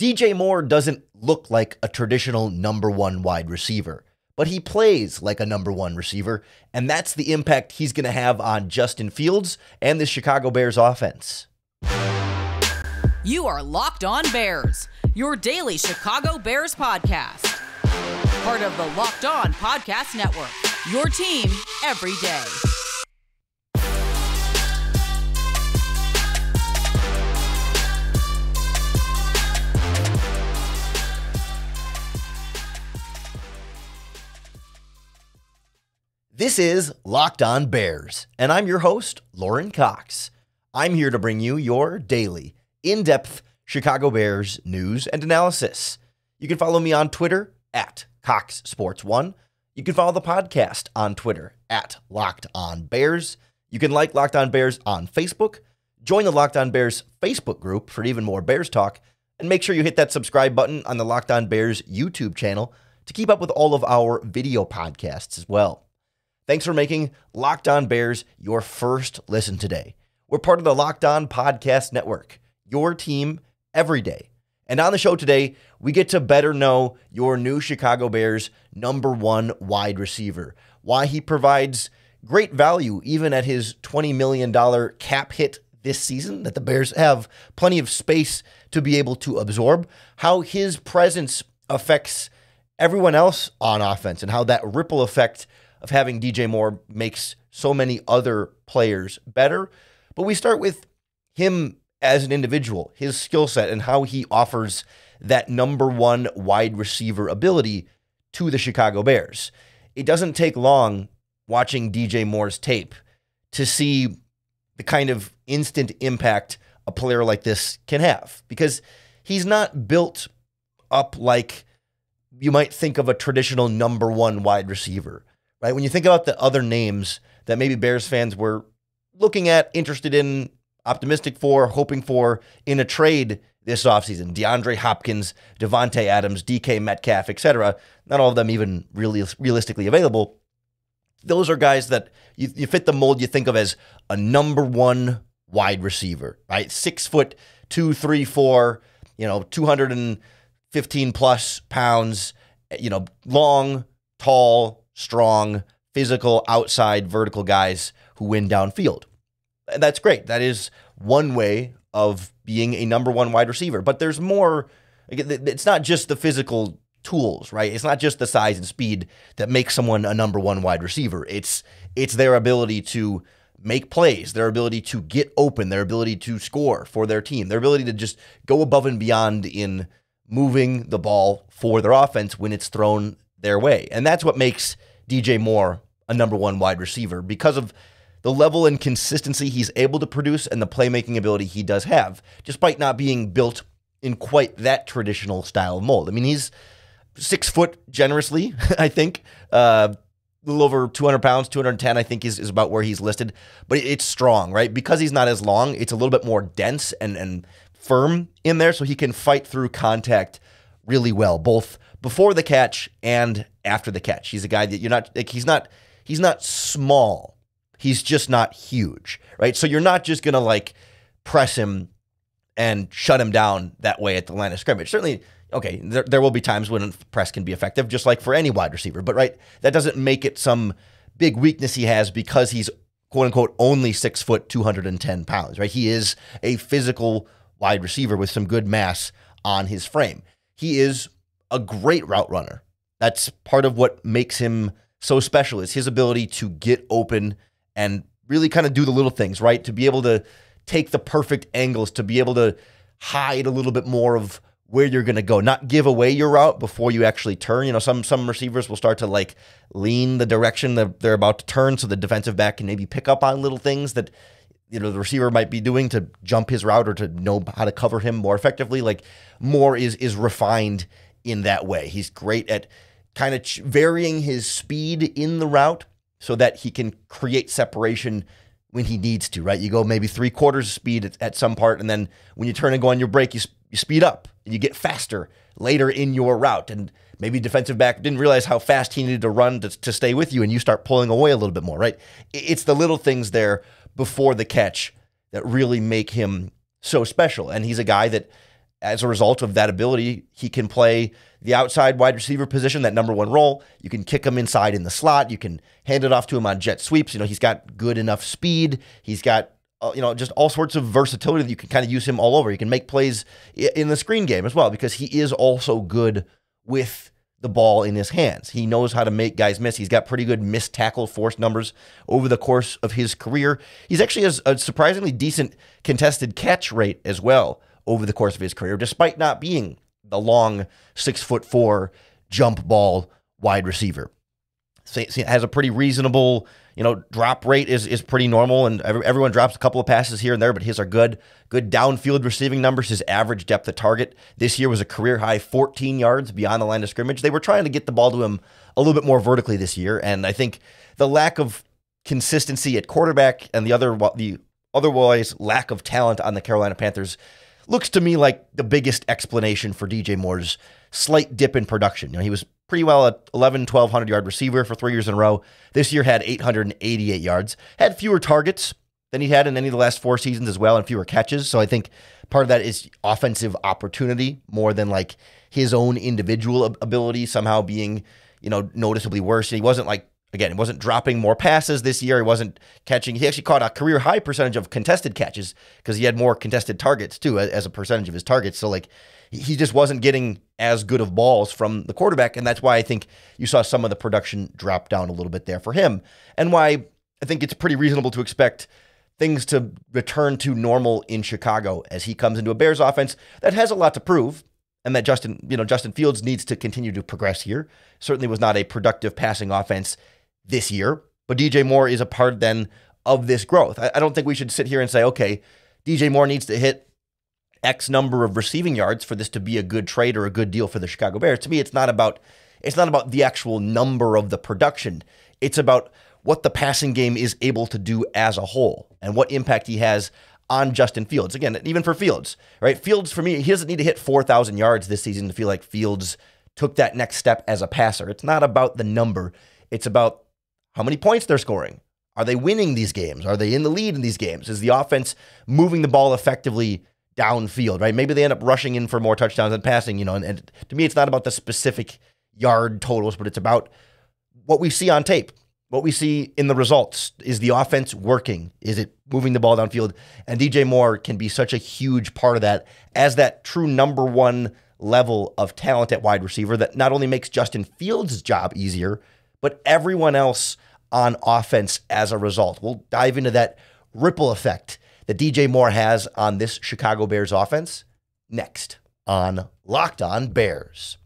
DJ Moore doesn't look like a traditional number one wide receiver, but he plays like a number one receiver, and that's the impact he's going to have on Justin Fields and the Chicago Bears offense. You are Locked On Bears, your daily Chicago Bears podcast. Part of the Locked On Podcast Network, your team every day. This is Locked On Bears, and I'm your host, Lorin Cox. I'm here to bring you your daily, in-depth Chicago Bears news and analysis. You can follow me on Twitter at CoxSports1. You can follow the podcast on Twitter at Locked On Bears. You can like Locked On Bears on Facebook. Join the Locked On Bears Facebook group for even more Bears talk. And make sure you hit that subscribe button on the Locked On Bears YouTube channel to keep up with all of our video podcasts as well. Thanks for making Locked On Bears your first listen today. We're part of the Locked On Podcast Network, your team every day. And on the show today, we get to better know your new Chicago Bears number one wide receiver, why he provides great value even at his $20 million cap hit this season, that the Bears have plenty of space to be able to absorb, how his presence affects everyone else on offense, and how that ripple effect of having DJ Moore makes so many other players better. But we start with him as an individual, his skill set, and how he offers that number one wide receiver ability to the Chicago Bears. It doesn't take long watching DJ Moore's tape to see the kind of instant impact a player like this can have, because he's not built up like you might think of a traditional number one wide receiver. Right? When you think about the other names that maybe Bears fans were looking at, interested in, optimistic for, hoping for in a trade this offseason, DeAndre Hopkins, Devontae Adams, DK Metcalf, etc., not all of them even really realistically available. Those are guys that you fit the mold you think of as a number one wide receiver, right? 6'2", 3'4", 215 plus pounds, long, tall, strong, physical, outside, vertical guys who win downfield. And that's great. That is one way of being a number one wide receiver. But there's more. It's not just the physical tools, right? It's not just the size and speed that makes someone a number one wide receiver. It's their ability to make plays, their ability to get open, their ability to score for their team, their ability to just go above and beyond in moving the ball for their offense when it's thrown their way. And that's what makes DJ Moore a number one wide receiver, because of the level and consistency he's able to produce and the playmaking ability he does have, despite not being built in quite that traditional style of mold. I mean, he's 6 foot generously, I think. A little over 200 pounds, 210, I think is about where he's listed. But it's strong, right? Because he's not as long, it's a little bit more dense and firm in there, so he can fight through contact really well, both before the catch and after the catch. He's a guy that you're not like, he's not small. He's just not huge, right? So you're not just going to like press him and shut him down that way at the line of scrimmage. Certainly, okay, there will be times when press can be effective, just like for any wide receiver. But right, that doesn't make it some big weakness he has because he's quote unquote only 6 foot, 210 pounds, right? He is a physical wide receiver with some good mass on his frame. He is a great route runner. That's part of what makes him so special, is his ability to get open and really kind of do the little things, right? To be able to take the perfect angles, to be able to hide a little bit more of where you're going to go, not give away your route before you actually turn. Some receivers will start to like lean the direction that they're about to turn, so the defensive back can maybe pick up on little things that the receiver might be doing to jump his route or to know how to cover him more effectively. Like Moore is refined in that way. He's great at kind of varying his speed in the route so that he can create separation when he needs to, right? You go maybe 3/4 speed at some part, and then when you turn and go on your break, you speed up and you get faster later in your route. And maybe defensive back didn't realize how fast he needed to run to stay with you, and you start pulling away a little bit more, right? It's the little things there before the catch that really make him so special. And he's a guy that as a result of that ability, he can play the outside wide receiver position, that number one role. You can kick him inside in the slot. You can hand it off to him on jet sweeps. He's got good enough speed. He's got, just all sorts of versatility that you can kind of use him all over. You can make plays in the screen game as well because he is also good with the ball in his hands. He knows how to make guys miss. He's got pretty good missed tackle force numbers over the course of his career. He's actually has a surprisingly decent contested catch rate as well over the course of his career, despite not being the long 6'4" jump ball wide receiver. So it has a pretty reasonable, drop rate is pretty normal, and everyone drops a couple of passes here and there, but his are good. Good downfield receiving numbers. His average depth of target this year was a career high 14 yards beyond the line of scrimmage. They were trying to get the ball to him a little bit more vertically this year, and I think the lack of consistency at quarterback and the otherwise lack of talent on the Carolina Panthers looks to me like the biggest explanation for DJ Moore's slight dip in production. He was pretty well a 1,200 yard receiver for 3 years in a row. This year had 888 yards, had fewer targets than he had in any of the last 4 seasons as well, and fewer catches. So I think part of that is offensive opportunity more than like his own individual ability somehow being, noticeably worse. He wasn't he wasn't dropping more passes this year. He wasn't catching. He actually caught a career high percentage of contested catches because he had more contested targets too as a percentage of his targets. So he just wasn't getting as good of balls from the quarterback. And that's why I think you saw some of the production drop down a little bit there for him, and why I think it's pretty reasonable to expect things to return to normal in Chicago as he comes into a Bears offense that has a lot to prove, and that Justin Fields needs to continue to progress here. Certainly was not a productive passing offense this year, but DJ Moore is a part then of this growth. I don't think we should sit here and say, okay, DJ Moore needs to hit X number of receiving yards for this to be a good trade or a good deal for the Chicago Bears. To me, it's not about the actual number of the production. It's about what the passing game is able to do as a whole and what impact he has on Justin Fields. Again, even for Fields, right? Fields, for me, he doesn't need to hit 4,000 yards this season to feel like Fields took that next step as a passer. It's not about the number. It's about how many points they're scoring. Are they winning these games? Are they in the lead in these games? Is the offense moving the ball effectively downfield, right? Maybe they end up rushing in for more touchdowns than passing, and to me, it's not about the specific yard totals, but it's about what we see on tape, what we see in the results. Is the offense working? Is it moving the ball downfield? And DJ Moore can be such a huge part of that as that true number one level of talent at wide receiver that not only makes Justin Fields' job easier, but everyone else on offense as a result. We'll dive into that ripple effect that DJ Moore has on this Chicago Bears offense next on Locked On Bears.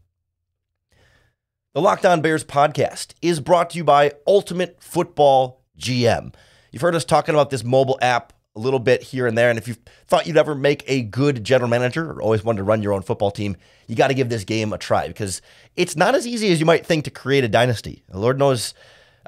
The Locked On Bears podcast is brought to you by Ultimate Football GM. You've heard us talking about this mobile app a little bit here and there, and if you thought you'd ever make a good general manager or always wanted to run your own football team, you got to give this game a try because it's not as easy as you might think to create a dynasty. Lord knows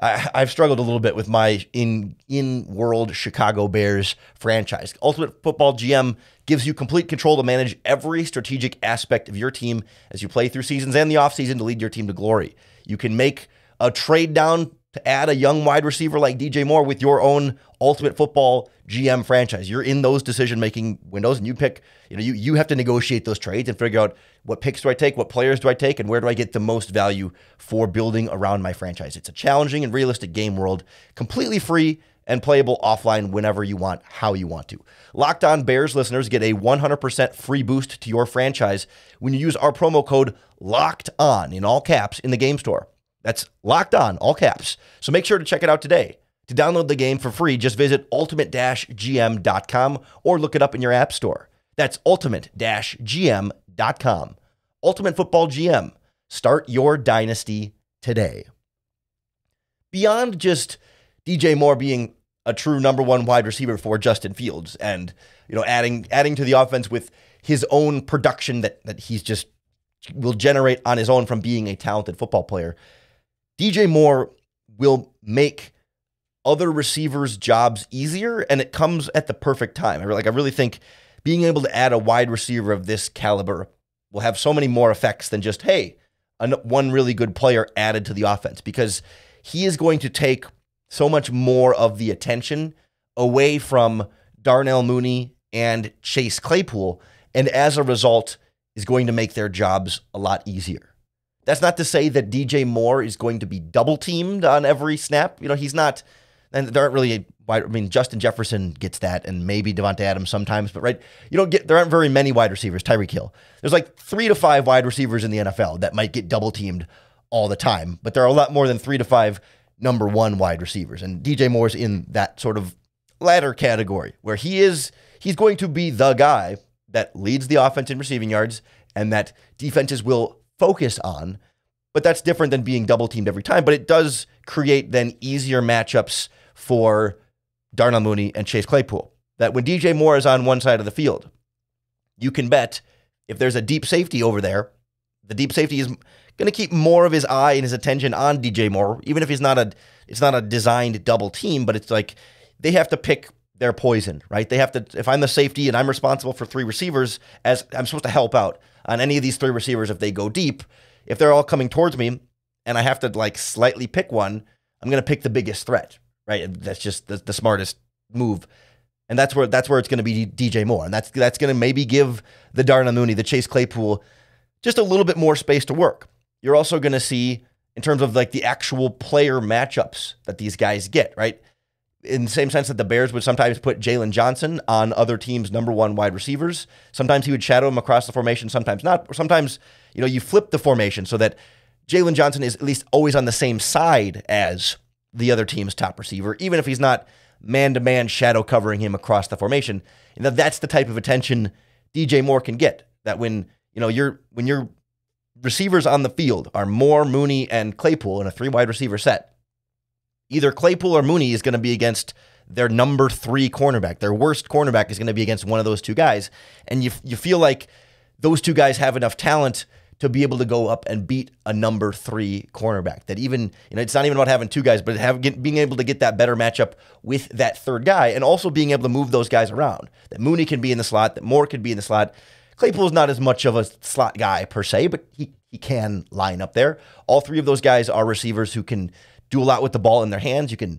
I've struggled a little bit with my in-world Chicago Bears franchise. Ultimate Football GM gives you complete control to manage every strategic aspect of your team as you play through seasons and the offseason to lead your team to glory. You can make a trade down to add a young wide receiver like DJ Moore with your own Ultimate Football GM franchise. You're in those decision-making windows, and you pick, you have to negotiate those trades and figure out what picks do I take, what players do I take, and where do I get the most value for building around my franchise. It's a challenging and realistic game world, completely free and playable offline whenever you want, how you want to. Locked On Bears listeners get a 100% free boost to your franchise when you use our promo code LOCKEDON in all caps in the game store. That's Locked On, all caps. So make sure to check it out today. To download the game for free, just visit ultimate-gm.com or look it up in your app store. That's ultimate-gm.com. Ultimate Football GM. Start your dynasty today. Beyond just DJ Moore being a true number one wide receiver for Justin Fields and, adding to the offense with his own production that he's just will generate on his own from being a talented football player, DJ Moore will make other receivers' jobs easier, and it comes at the perfect time. I really think being able to add a wide receiver of this caliber will have so many more effects than just, hey, one really good player added to the offense, because he is going to take so much more of the attention away from Darnell Mooney and Chase Claypool, and as a result, is going to make their jobs a lot easier. That's not to say that DJ Moore is going to be double teamed on every snap. He's not, and there aren't really, Justin Jefferson gets that, and maybe Devontae Adams sometimes, but right, there aren't very many wide receivers. Tyreek Hill. There's like 3 to 5 wide receivers in the NFL that might get double teamed all the time, but there are a lot more than 3 to 5 number one wide receivers, and DJ Moore's in that sort of latter category where he's going to be the guy that leads the offense in receiving yards and that defenses will focus on. But that's different than being double teamed every time. But it does create then easier matchups for Darnell Mooney and Chase Claypool. That when DJ Moore is on one side of the field, you can bet if there's a deep safety over there, the deep safety is going to keep more of his eye and his attention on DJ Moore, even if it's not a designed double team, but it's like they have to pick their poison, right? They have to, if I'm the safety and I'm responsible for 3 receivers, as I'm supposed to help out on any of these 3 receivers if they go deep, if they're all coming towards me and I have to like slightly pick one, I'm going to pick the biggest threat, right? That's just the smartest move. And that's where it's going to be DJ Moore. And that's going to maybe give the Darnell Mooney, the Chase Claypool, just a little bit more space to work. You're also going to see, in terms of like the actual player matchups that these guys get, right? In the same sense that the Bears would sometimes put Jalen Johnson on other teams' number one wide receivers. Sometimes he would shadow him across the formation, sometimes not. Or sometimes, you flip the formation so that Jalen Johnson is at least always on the same side as the other team's top receiver, even if he's not man-to-man shadow covering him across the formation. That's the type of attention DJ Moore can get. That when your receivers on the field are Moore, Mooney, and Claypool in a 3 wide receiver set, either Claypool or Mooney is going to be against their number 3 cornerback. Their worst cornerback is going to be against one of those 2 guys. And you feel like those 2 guys have enough talent to be able to go up and beat a number 3 cornerback. That even, it's not even about having 2 guys, but being able to get that better matchup with that 3rd guy and also being able to move those guys around. That Mooney can be in the slot, that Moore could be in the slot. Claypool's not as much of a slot guy per se, but he can line up there. All 3 of those guys are receivers who can do a lot with the ball in their hands. You can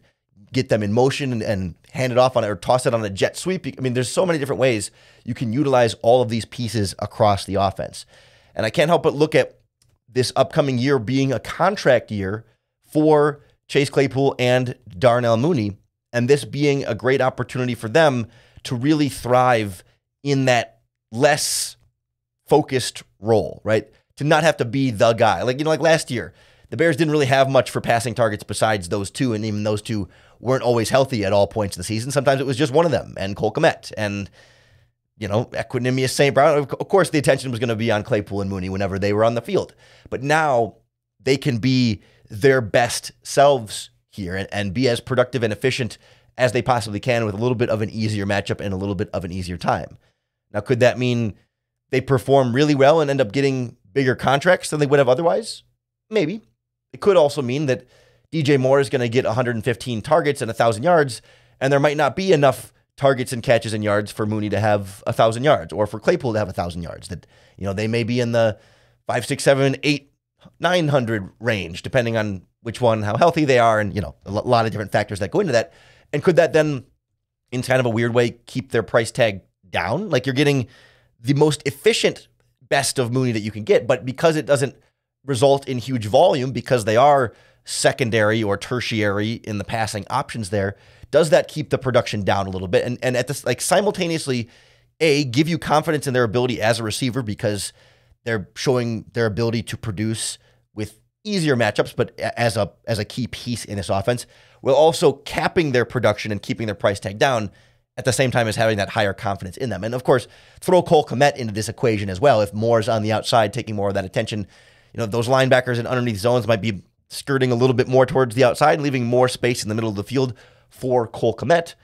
get them in motion and hand it off on it or toss it on a jet sweep. There's so many different ways you can utilize all of these pieces across the offense. And I can't help but look at this upcoming year being a contract year for Chase Claypool and Darnell Mooney, and this being a great opportunity for them to really thrive in that less focused role, right? To not have to be the guy. Like last year, the Bears didn't really have much for passing targets besides those 2, and even those 2 weren't always healthy at all points of the season. Sometimes it was just one of them, and Cole Kmet, and Equanimeous St. Brown. Of course, the attention was going to be on Claypool and Mooney whenever they were on the field. But now they can be their best selves here and be as productive and efficient as they possibly can with a little bit of an easier matchup and a little bit of an easier time. Now, could that mean they perform really well and end up getting bigger contracts than they would have otherwise? Maybe. It could also mean that DJ Moore is going to get 115 targets and 1,000 yards, and there might not be enough targets and catches and yards for Mooney to have 1,000 yards or for Claypool to have 1,000 yards. That, they may be in the 5, 6, 7, 8, 900 range, depending on which one, how healthy they are, and, a lot of different factors that go into that. And could that then, in kind of a weird way, keep their price tag down? Like you're getting the most efficient best of Mooney that you can get, but because it doesn't result in huge volume because they are secondary or tertiary in the passing options there, does that keep the production down a little bit? And at this, like simultaneously, give you confidence in their ability as a receiver because they're showing their ability to produce with easier matchups, but as a key piece in this offense, while also capping their production and keeping their price tag down at the same time as having that higher confidence in them. And of course, throw Cole Kmet into this equation as well. If Moore's on the outside taking more of that attention, those linebackers in underneath zones might be skirting a little bit more towards the outside, leaving more space in the middle of the field for Cole Kmet.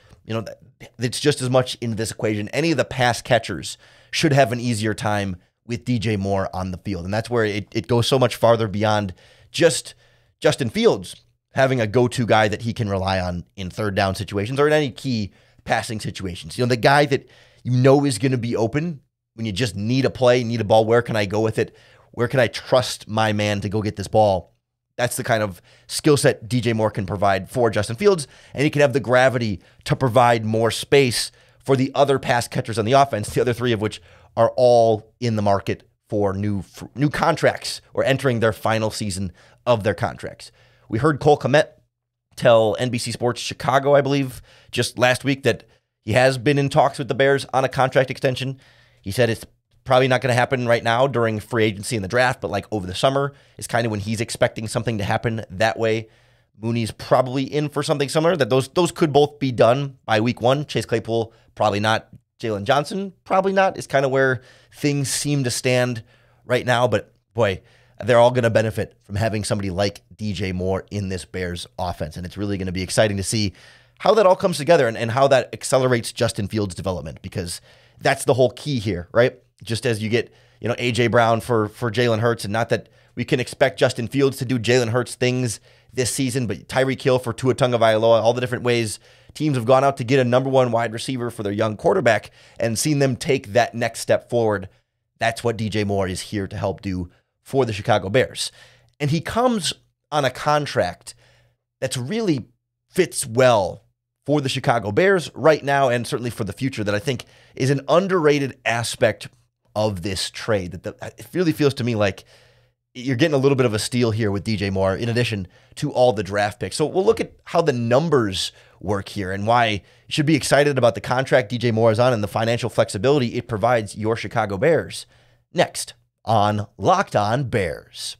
It's just as much in this equation. Any of the pass catchers should have an easier time with DJ Moore on the field. And that's where it goes so much farther beyond just Justin Fields having a go-to guy that he can rely on in 3rd down situations or in any key passing situations. The guy that is going to be open when you just need a play, need a ball. Where can I go with it? Where can I trust my man to go get this ball? That's the kind of skill set DJ Moore can provide for Justin Fields, and he can have the gravity to provide more space for the other pass catchers on the offense, the other 3 of which are all in the market for new contracts or entering their final season of their contracts. We heard Cole Kmet tell NBC Sports Chicago, I believe, just last week that he has been in talks with the Bears on a contract extension. He said it's probably not going to happen right now during free agency and the draft, but like over the summer is kind of when he's expecting something to happen that way. Mooney's probably in for something similar, that those could both be done by week 1. Chase Claypool, probably not. Jalen Johnson, probably not, is kind of where things seem to stand right now. But boy, they're all going to benefit from having somebody like DJ Moore in this Bears offense. And it's really going to be exciting to see how that all comes together and how that accelerates Justin Fields' development, because that's the whole key here, right? Just as you get, A.J. Brown for Jalen Hurts, and not that we can expect Justin Fields to do Jalen Hurts things this season, but Tyreek Hill for Tua Tagovailoa, all the different ways teams have gone out to get a number 1 wide receiver for their young quarterback and seen them take that next step forward. That's what DJ Moore is here to help do for the Chicago Bears. And he comes on a contract that's really fits well for the Chicago Bears right now, and certainly for the future, that I think is an underrated aspect of this trade. It really feels to me like you're getting a little bit of a steal here with DJ Moore in addition to all the draft picks. So we'll look at how the numbers work here and why you should be excited about the contract DJ Moore is on and the financial flexibility it provides your Chicago Bears. Next on Locked On Bears.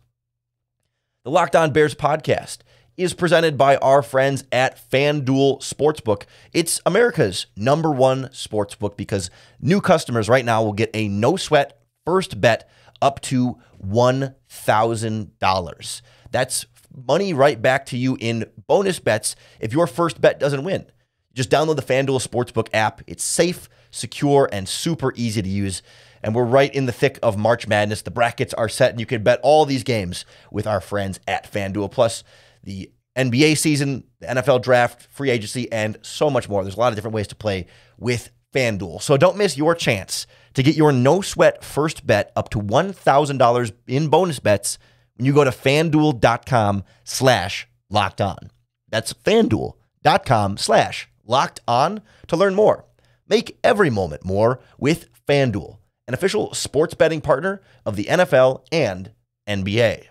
The Locked On Bears podcast is presented by our friends at FanDuel Sportsbook. It's America's #1 sportsbook because new customers right now will get a no-sweat first bet up to $1,000. That's money right back to you in bonus bets if your first bet doesn't win. Just download the FanDuel Sportsbook app. It's safe, secure, and super easy to use. And we're right in the thick of March Madness. The brackets are set, and you can bet all these games with our friends at FanDuel. Plus, the NBA season, the NFL draft, free agency, and so much more. There's a lot of different ways to play with FanDuel. So don't miss your chance to get your no-sweat first bet up to $1,000 in bonus bets when you go to FanDuel.com/lockedon. That's FanDuel.com/lockedon to learn more. Make every moment more with FanDuel, an official sports betting partner of the NFL and NBA.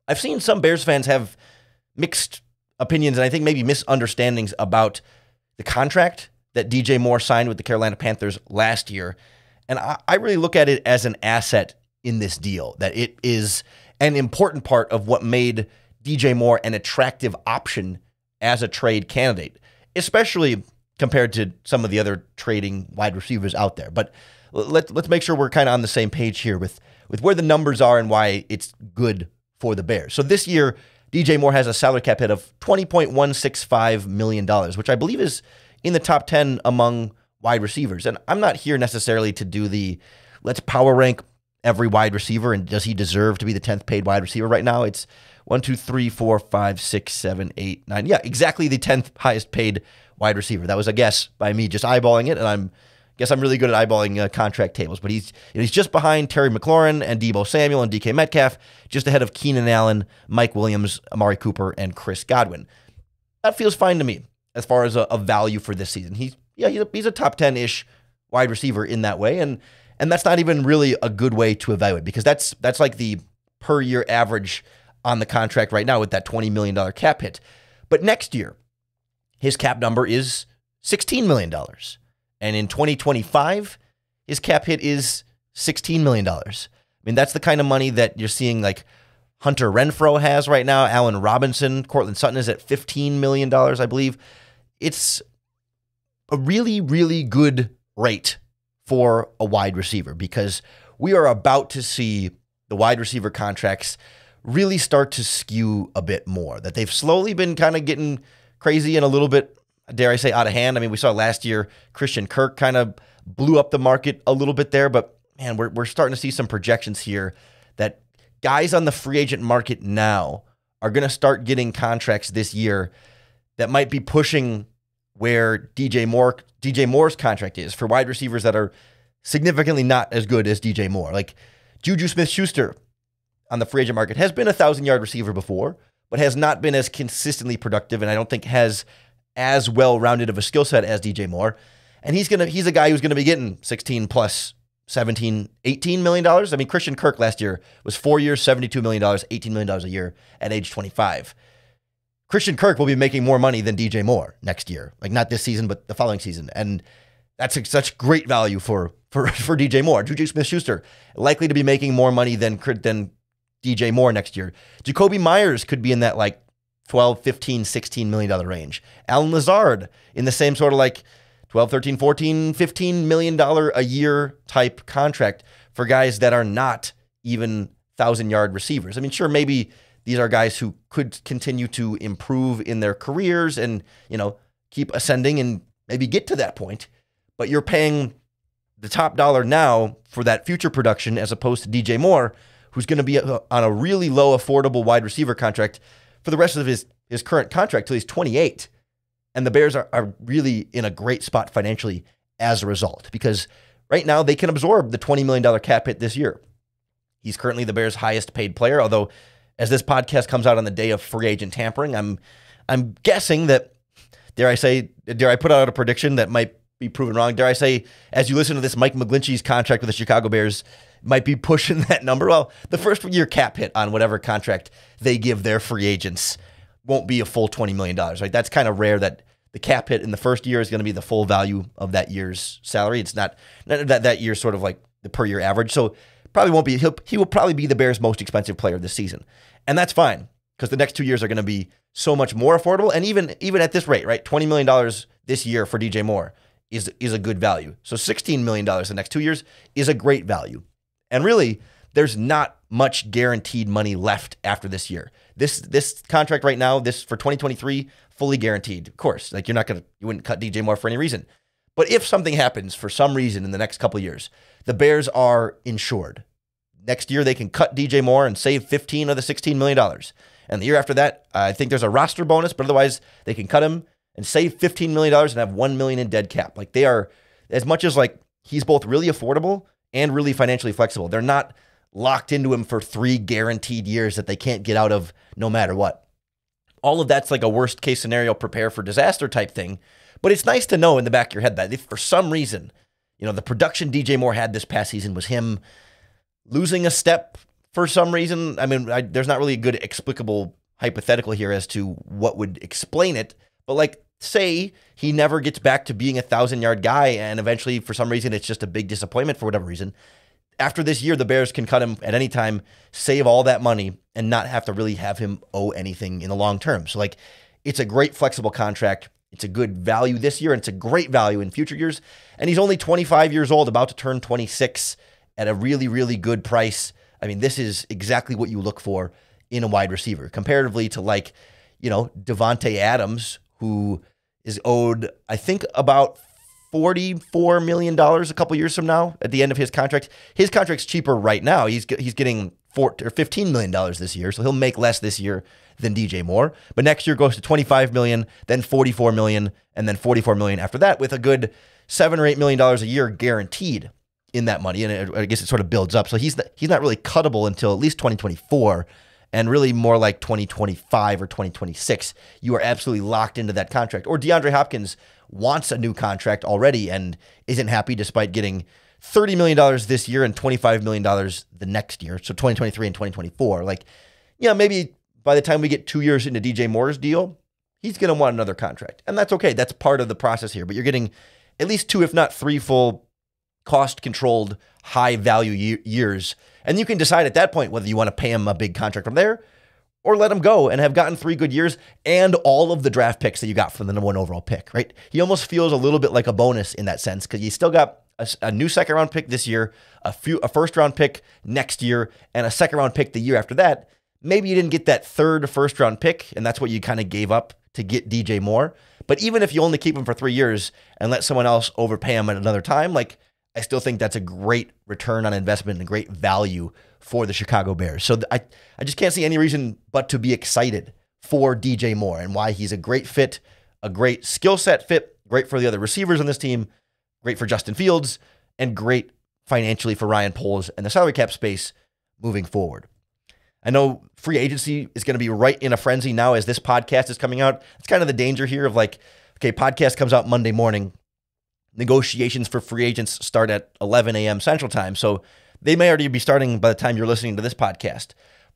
I've seen some Bears fans have mixed opinions and I think maybe misunderstandings about the contract that DJ Moore signed with the Carolina Panthers last year. And I really look at it as an asset in this deal, that it is an important part of what made DJ Moore an attractive option as a trade candidate, especially compared to some of the other trading wide receivers out there. But let's make sure we're kind of on the same page here with where the numbers are and why it's good for the Bears. So this year, DJ Moore has a salary cap hit of $20.165 million, which I believe is in the top 10 among wide receivers. And I'm not here necessarily to do let's power rank every wide receiver and does he deserve to be the 10th paid wide receiver right now. It's 1, 2, 3, 4, 5, 6, 7, 8, 9. Yeah, exactly the 10th highest paid wide receiver. That was a guess by me just eyeballing it, and I'm really good at eyeballing contract tables. But he's just behind Terry McLaurin and Deebo Samuel and DK Metcalf, just ahead of Keenan Allen, Mike Williams, Amari Cooper, and Chris Godwin. That feels fine to me as far as a value for this season. He's a top 10-ish wide receiver in that way, and that's not even really a good way to evaluate, because that's like the per year average on the contract right now with that $20 million cap hit. But next year, his cap number is $16 million. And in 2025, his cap hit is $16 million. I mean, that's the kind of money that you're seeing like Hunter Renfrow has right now. Allen Robinson, Cortland Sutton is at $15 million, I believe. It's a really, really good rate for a wide receiver, because we are about to see the wide receiver contracts really start to skew a bit more, that they've slowly been kind of getting crazy and a little bit, dare I say, out of hand. I mean, we saw last year Christian Kirk kind of blew up the market a little bit there, but man, we're starting to see some projections here that guys on the free agent market now are going to start getting contracts this year that might be pushing where DJ Moore's contract is for wide receivers that are significantly not as good as DJ Moore. Like Juju Smith-Schuster on the free agent market has been a 1,000-yard receiver before, but has not been as consistently productive, and I don't think has as well-rounded of a skill set as DJ Moore. And he's a guy who's going to be getting 16-plus $17, $18 million. I mean, Christian Kirk last year was 4 years, $72 million, $18 million a year at age 25. Christian Kirk will be making more money than DJ Moore next year. Like, not this season, but the following season. And that's such great value for DJ Moore. Juju Smith-Schuster likely to be making more money than DJ Moore next year. Jacoby Myers could be in that like 12, 15, $16 million range. Alan Lazard in the same sort of like 12, 13, 14, $15 million a year type contract for guys that are not even 1,000-yard receivers. I mean, sure, maybe these are guys who could continue to improve in their careers and, keep ascending and maybe get to that point. But you're paying the top dollar now for that future production as opposed to DJ Moore, who's going to be on a really low, affordable wide receiver contract for the rest of his current contract till he's 28. And the Bears are really in a great spot financially as a result, because right now they can absorb the $20 million cap hit this year. He's currently the Bears' highest paid player, although as this podcast comes out on the day of free agent tampering, I'm guessing that, dare I put out a prediction that might be proven wrong? Dare I say, as you listen to this, Mike McGlinchey's contract with the Chicago Bears might be pushing that number? Well, the first year cap hit on whatever contract they give their free agents won't be a full $20 million, right? That's kind of rare that the cap hit in the first year is going to be the full value of that year's salary. It's not that year's sort of like the per year average. So probably won't be, he will probably be the Bears' most expensive player this season. And that's fine, because the next 2 years are going to be so much more affordable. And even at this rate, right, $20 million this year for DJ Moore is a good value. So $16 million the next 2 years is a great value. And really, there's not much guaranteed money left after this year. This contract right now, this for 2023, fully guaranteed. Of course, like you wouldn't cut DJ Moore for any reason. But if something happens for some reason in the next couple of years, the Bears are insured. Next year, they can cut DJ Moore and save 15 of the $16 million. And the year after that, I think there's a roster bonus, but otherwise they can cut him and save $15 million and have $1 million in dead cap. Like, they are, as much as like he's both really affordable and really financially flexible. They're not locked into him for 3 guaranteed years that they can't get out of no matter what. All of that's like a worst case scenario, prepare for disaster type thing. But it's nice to know in the back of your head that if for some reason, the production DJ Moore had this past season was him losing a step for some reason. I mean, there's not really a good explicable hypothetical here as to what would explain it. But like, say he never gets back to being a 1,000-yard guy and eventually for some reason it's just a big disappointment for whatever reason. After this year, the Bears can cut him at any time, save all that money, and not have to really have him owe anything in the long term. So like, it's a great flexible contract. It's a good value this year, and it's a great value in future years. And he's only 25 years old, about to turn 26 at a really, really good price. I mean, this is exactly what you look for in a wide receiver, comparatively to like, Devontae Adams, who is owed, I think, about $44 million a couple years from now at the end of his contract. His contract's cheaper right now. He's getting $15 million this year, so he'll make less this year than DJ Moore. But next year goes to $25 million, then $44 million, and then $44 million after that, with a good $7 or $8 million a year guaranteed in that money. And I guess it sort of builds up. So he's not really cuttable until at least 2024, and really more like 2025 or 2026. You are absolutely locked into that contract. Or DeAndre Hopkins wants a new contract already and isn't happy despite getting $30 million this year and $25 million the next year. So 2023 and 2024. Like, maybe by the time we get 2 years into DJ Moore's deal, he's going to want another contract. And that's okay. That's part of the process here. But you're getting at least 2, if not 3 full cost-controlled, high-value years. And you can decide at that point whether you want to pay him a big contract from there or let him go and have gotten 3 good years and all of the draft picks that you got from the number 1 overall pick, right? He almost feels a little bit like a bonus in that sense, because you still got a new second-round pick this year, a first-round pick next year, and a second-round pick the year after that. Maybe you didn't get that third first-round pick, and that's what you kind of gave up to get DJ Moore. But even if you only keep him for 3 years and let someone else overpay him at another time, like, I still think that's a great return on investment and a great value for the Chicago Bears. So I just can't see any reason but to be excited for DJ Moore and why he's a great fit, a great skill set fit, great for the other receivers on this team, great for Justin Fields, and great financially for Ryan Poles and the salary cap space moving forward. I know free agency is going to be right in a frenzy now as this podcast is coming out. It's kind of the danger here of like, okay, podcast comes out Monday morning. negotiations for free agents start at 11 a.m. Central Time, so they may already be starting by the time you're listening to this podcast.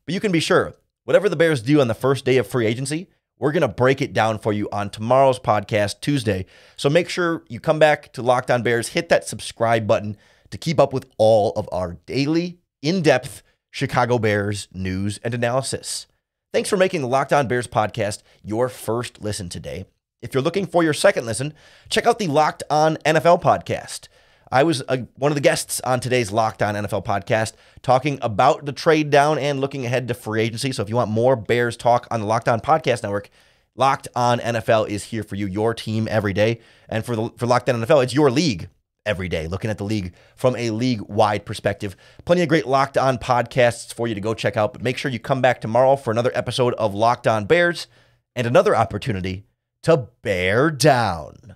But you can be sure, whatever the Bears do on the first day of free agency, we're going to break it down for you on tomorrow's podcast, Tuesday. So make sure you come back to Locked On Bears, hit that subscribe button to keep up with all of our daily, in-depth Chicago Bears news and analysis. Thanks for making the Locked On Bears podcast your first listen today. If you're looking for your second listen, check out the Locked On NFL podcast. I was one of the guests on today's Locked On NFL podcast talking about the trade down and looking ahead to free agency. So if you want more Bears talk on the Locked On Podcast Network, Locked On NFL is here for you, your team every day. And for Locked On NFL, it's your league every day, looking at the league from a league-wide perspective. Plenty of great Locked On podcasts for you to go check out. But make sure you come back tomorrow for another episode of Locked On Bears and another opportunity to bear down.